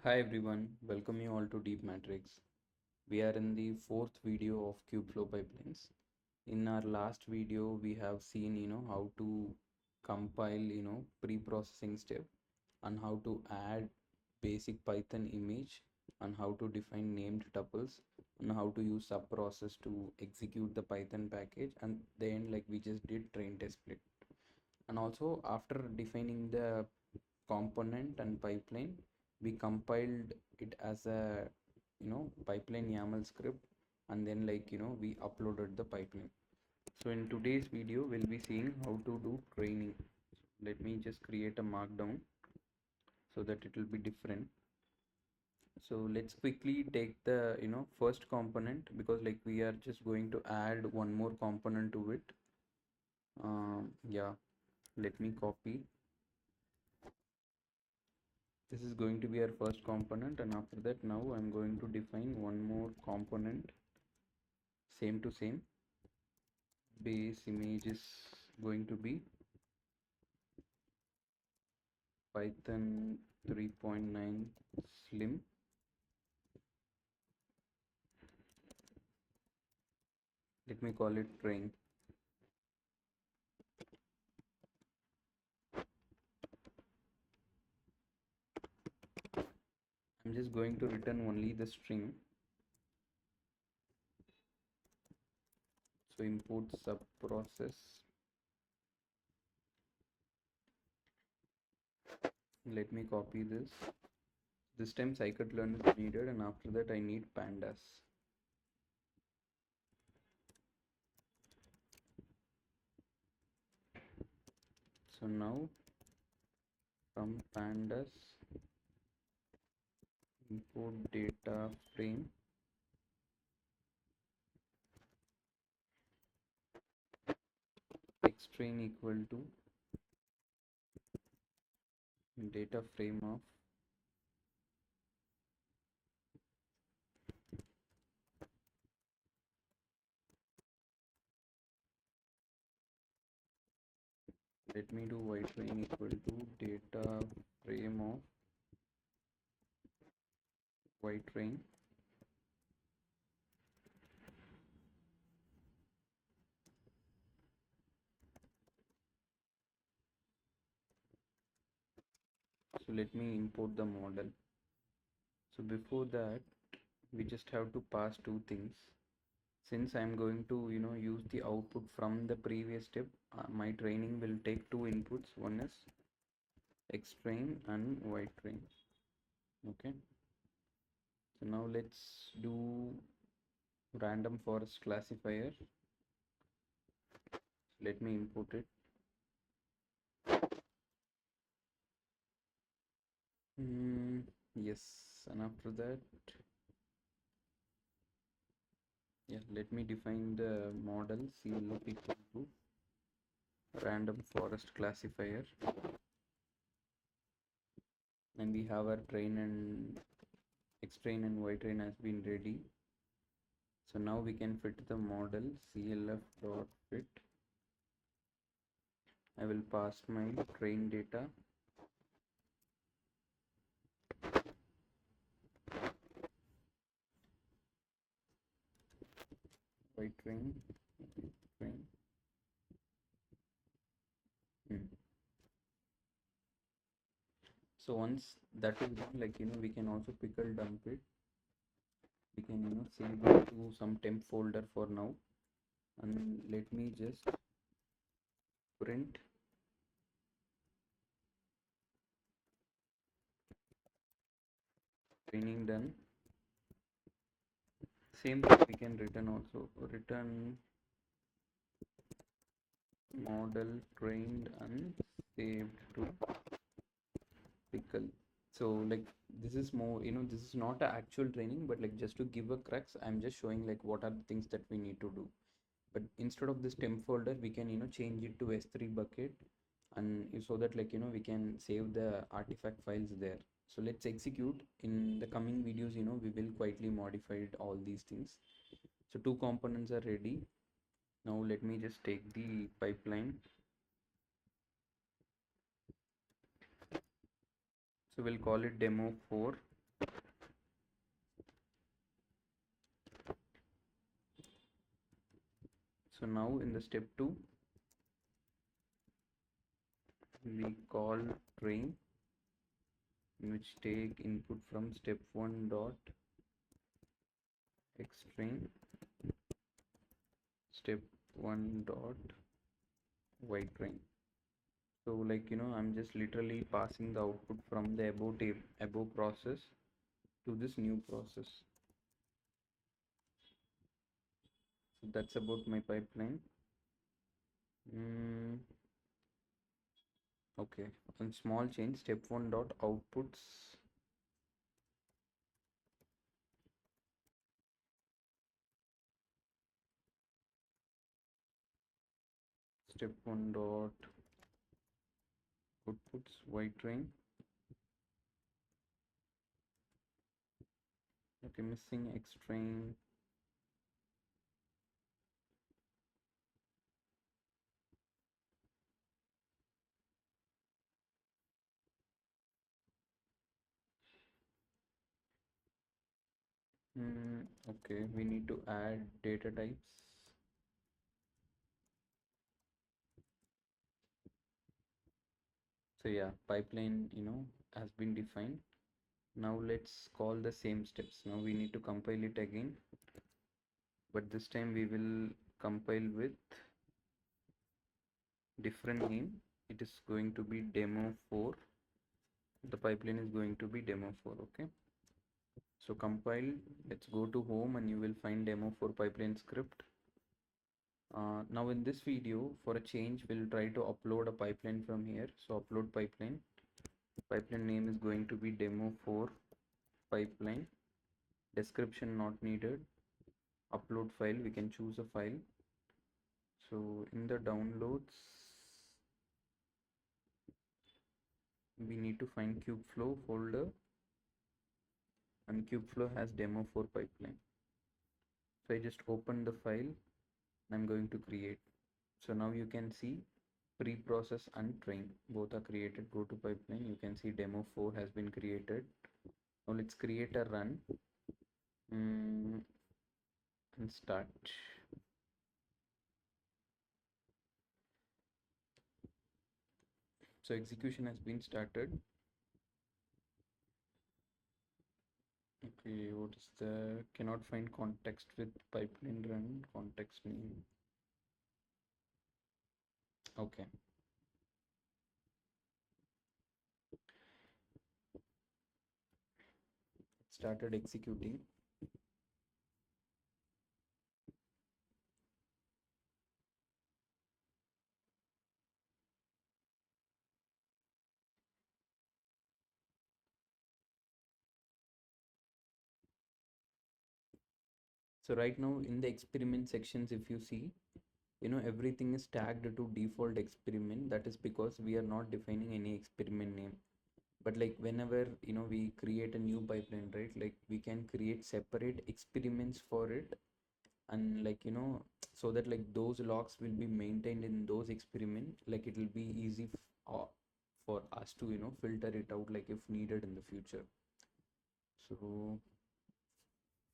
Hi everyone, welcome you all to Deep Matrix. We are in the fourth video of Kubeflow Pipelines. In our last video, we have seen, how to compile, pre-processing step and how to add basic Python image and how to define named tuples and how to use subprocess to execute the Python package, and then like we just did train test split. And also after defining the component and pipeline, we compiled it as a pipeline YAML script, and then we uploaded the pipeline. So in today's video we'll be seeing how to do training. Let me just create a markdown so that it will be different. So let's quickly take the first component, because we are just going to add one more component to it. Yeah, let me copy. This is going to be our first component, and after that now I'm going to define one more component, same to same. Base image is going to be Python 3.9 slim. Let me call it train. I'm just going to return only the string. So import subprocess. Let me copy this. This time scikit-learn is needed, and after that I need pandas. So now from pandas import data frame. Train equal to data frame of let me do train equal to data frame of train. So let me import the model. So before that we just have to pass two things. Since I'm going to use the output from the previous step, my training will take two inputs. One is xtrain and ytrain. Okay, so now let's do random forest classifier. Let me import it. Yes, and after that, yeah, let me define the model CLF equal to random forest classifier, and we have our train and xtrain and ytrain has been ready. So now we can fit the model CLF dot fit. I will pass my train data. Train. So once that is done, we can also pickle dump it. We can save it to some temp folder for now, and let me just print training done. Same thing we can return also, return model trained and saved to pickle. So this is more, this is not an actual training, but just to give a crux, I'm just showing what are the things that we need to do. But instead of this temp folder, we can change it to S3 bucket, and so that we can save the artifact files there. So let's execute. In the coming videos, we will quietly modify all these things. So two components are ready. Now let me just take the pipeline. So we'll call it demo 4. So now in the step 2, we call train, which take input from step 1 dot x train, step 1 dot y train. So like I'm just literally passing the output from the above process to this new process. So that's about my pipeline. Okay, one small change, step 1 dot outputs, step 1 dot outputs y train. Okay, missing x train. Okay, we need to add data types. So yeah, pipeline has been defined. Now let's call the same steps. Now we need to compile it again, but this time we will compile with different name. It is going to be demo 4. The pipeline is going to be demo 4. Okay, so compile. Let's go to home and you will find demo 4 pipeline script. Now in this video, for a change, we'll try to upload a pipeline from here. So upload pipeline. Pipeline name is going to be demo 4 pipeline. Description not needed. Upload file, we can choose a file. So in the downloads, we need to find Kubeflow folder, and Kubeflow has demo 4 pipeline. So I just opened the file and I'm going to create. So now you can see preprocess and train both are created. Go to pipeline, you can see demo 4 has been created. Now let's create a run and start. So execution has been started. Okay, what is the cannot find context with pipeline run context name. Okay, it started executing. So right now in the experiment sections, if you see, everything is tagged to default experiment. That is because we are not defining any experiment name. But like whenever we create a new pipeline, right, like we can create separate experiments for it, and like so that like those logs will be maintained in those experiment. Like it will be easy for us to filter it out like if needed in the future. So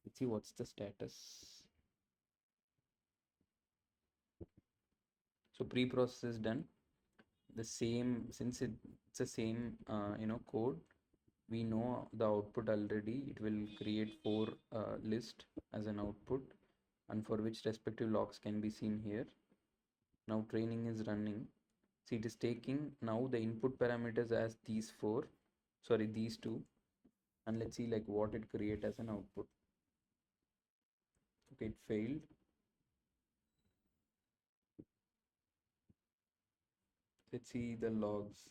let's see what's the status. So pre-process is done. The same, since it's the same code, we know the output already. It will create 4 list as an output, and for which respective logs can be seen here. Now training is running. See, it is taking now the input parameters as these 2, and let's see like what it create as an output. Okay, it failed. Let's see the logs.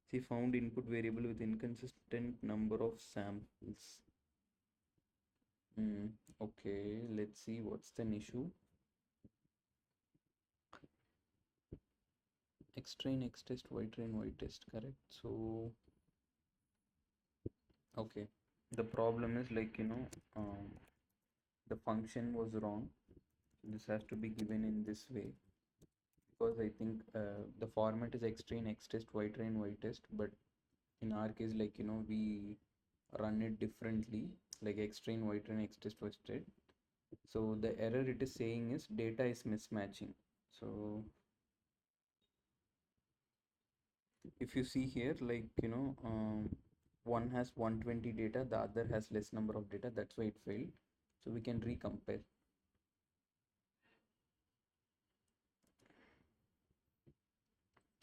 See, found input variable with inconsistent number of samples. Okay, let's see what's the issue. X train, X test, Y train, Y test, correct? So okay, the problem is like the function was wrong. This has to be given in this way, because I think the format is X train, X test, Y train, Y test, but in our case, like we run it differently, like X train, Y train, X test, Y test. So the error it is saying is data is mismatching. So if you see here, like, one has 120 data, the other has less number of data, that's why it failed. So we can recompile.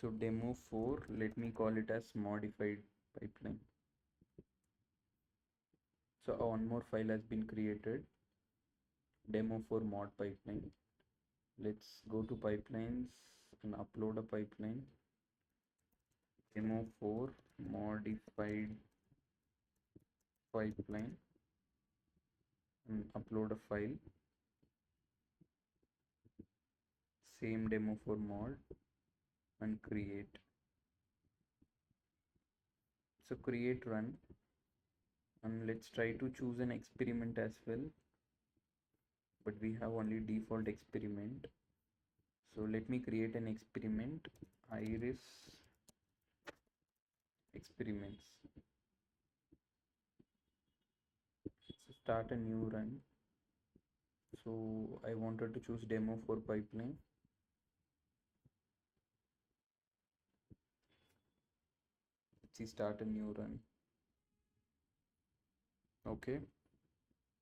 So demo 4, let me call it as modified pipeline. So one more file has been created, demo 4 mod pipeline. Let's go to pipelines and upload a pipeline. Demo 4 modified pipeline, and upload a file. Same demo 4 mod and create. So create run, and let's try to choose an experiment as well, but we have only default experiment. So let me create an experiment, iris experiments. So start a new run. So I wanted to choose demo 4 pipeline. Let's see, start a new run. Okay,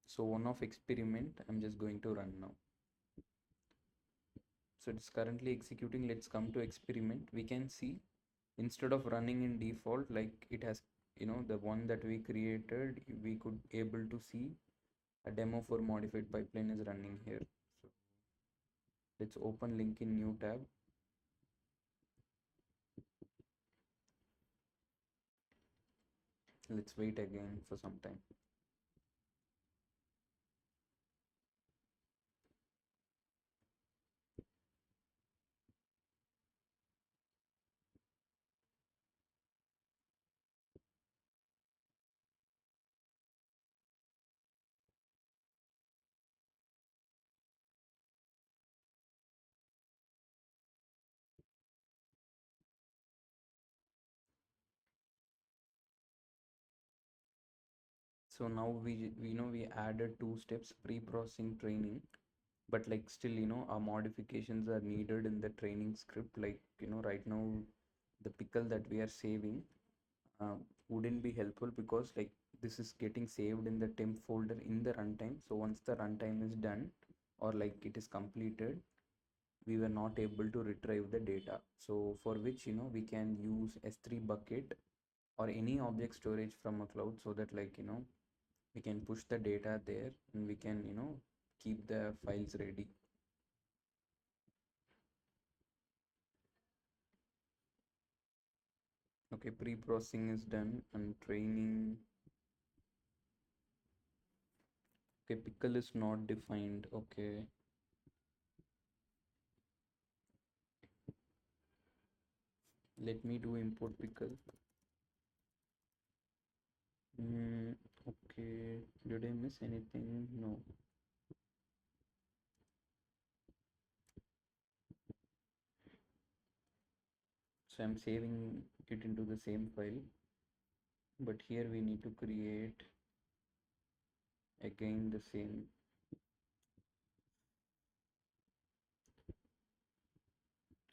so one of experiment I'm just going to run now. So it's currently executing. Let's come to experiment. We can see instead of running in default, like it has, the one that we created, we could able to see a demo for modified pipeline is running here. So let's open link in new tab. Let's wait again for some time. So now we added two steps, pre-processing, training, but like still, our modifications are needed in the training script. Like, right now the pickle that we are saving wouldn't be helpful, because like this is getting saved in the temp folder in the runtime. So once the runtime is done, or like it is completed, we were not able to retrieve the data. So for which, we can use S3 bucket or any object storage from a cloud, so that like, we can push the data there and we can, keep the files ready. Okay, pre-processing is done and training. Okay, pickle is not defined. Okay, let me do import pickle. Okay, did I miss anything? No. So I'm saving it into the same file, but here we need to create again the same.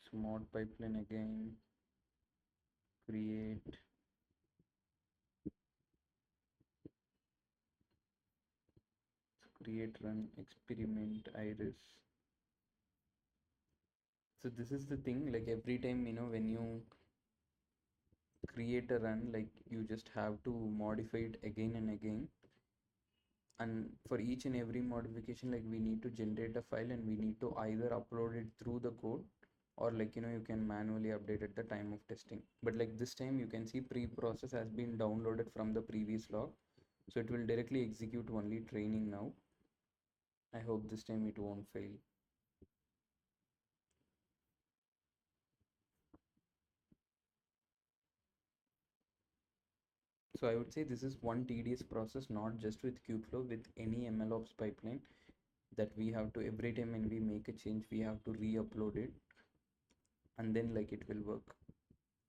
So mod pipeline again, create, run experiment iris. So this is the thing, like every time, when you create a run, like you just have to modify it again and again, and for each and every modification, like we need to generate a file and we need to either upload it through the code, or like, you can manually update at the time of testing. But like this time you can see pre-process has been downloaded from the previous log, so it will directly execute only training now. I hope this time it won't fail. So I would say this is one tedious process, not just with Kubeflow, with any MLOps pipeline, that we have to, every time when we make a change, we have to re-upload it, and then like it will work.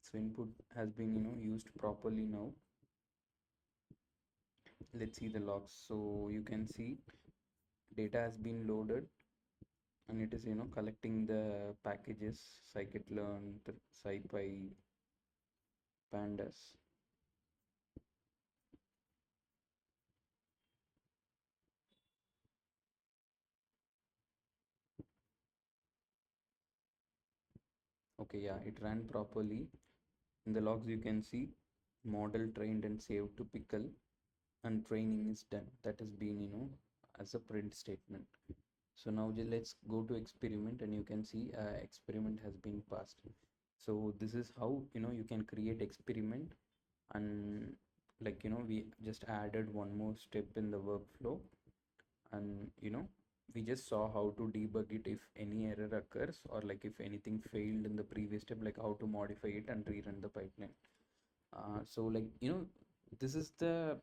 So input has been, used properly now. Let's see the logs. So you can see data has been loaded, and it is collecting the packages scikit-learn, scipy, pandas. Okay, yeah, it ran properly. In the logs you can see model trained and saved to pickle, and training is done. That has been as a print statement. So now let's go to experiment, and you can see experiment has been passed. So this is how you can create experiment. And like we just added one more step in the workflow, and we just saw how to debug it if any error occurs, or like if anything failed in the previous step, like how to modify it and rerun the pipeline. So like this is the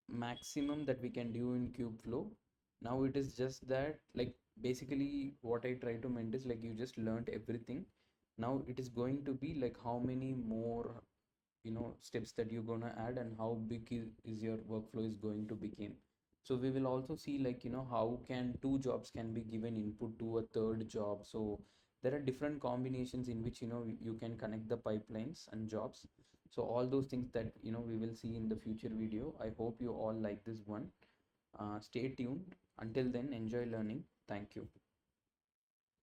maximum that we can do in Kubeflow. Now it is just that, like, basically what I try to mean is like you just learned everything. Now it is going to be like how many more steps that you're gonna add, and how big is your workflow is going to become. So we will also see, like, how can two jobs can be given input to a third job. So there are different combinations in which you can connect the pipelines and jobs. So all those things that we will see in the future video. I hope you all like this one. Stay tuned. Until then, enjoy learning. Thank you.